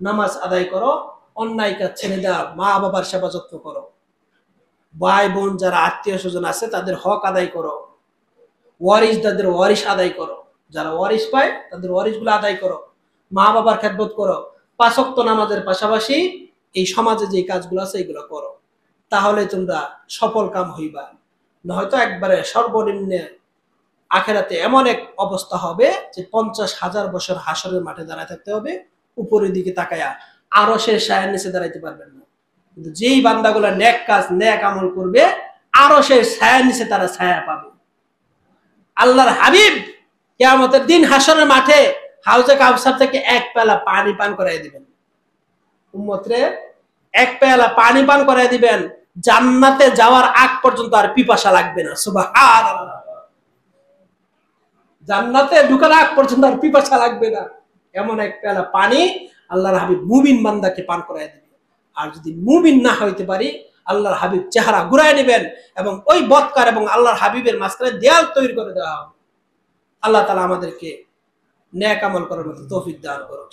নামাজ আদায় করো, অন্যায় কাজ ছেড়ে দাও, মা বাবার সেবা যত্ন করো, ভাই বোন যারা আত্মীয় স্বজন আছে তাদের হক আদায় করো, ওয়ারিস তাদের ওয়ারিস আদায় করো, যারা ওয়ারিস পায় তাদের ওয়ারিস গুলো আদায় করো, মা বাবার খেদমত করো। 5 ওয়াক্ত নামাজের পাশাপাশি এই সমাজে যে কাজগুলো আছে এগুলো করো, তাহলে তোমরা সফল কাম হইবা। নয়তো একবারে সর্বনিম্নে আখেরাতে এমন এক অবস্থা হবে যে 50,000 বছর হাসরের মাঠে দাঁড়ায় থাকতে হবে, উপরের দিকে তাকায়া, আরশের ছায়ার নিচে দাঁড়াইতে পারবেন না। কিন্তু যেই বান্দাগুলো নেক কাজ নেক আমল করবে, আরশের ছায়ার নিচে তারা ছায়া পাবে। আল্লাহর হাবিব কিয়ামতের দিন হাসরের মাঠে হাউজে কাউসার থেকে 1 পেয়ালা পানি পান করাই দিবেন। উম্মতরে 1 পেয়ালা পানি পান করাই দিবেন, জান্নাতে যাওয়ার আগ পর্যন্ত আর পিপাসা লাগবে না। সুবহানাল্লাহ। জান্নাতে ঢোকার আগ পর্যন্ত আর পিপাসা লাগবে না, এমন 1 পেয়ালা পানি আল্লাহর হাবিব মুমিন বান্দাকে পান করাই দিবেন। আর যদি মুমিন না হইতে পারি, আল্লাহর হাবিব চেহারা ঘুরায় নেবেন এবং ওই বদকার এবং আল্লাহর হাবিবের মাঝখানে দেয়াল তৈরি করে দেওয়া হবে। আল্লাহ তাআলা আমাদেরকে নেক আমল করার মতো তৌফিক দান করুন।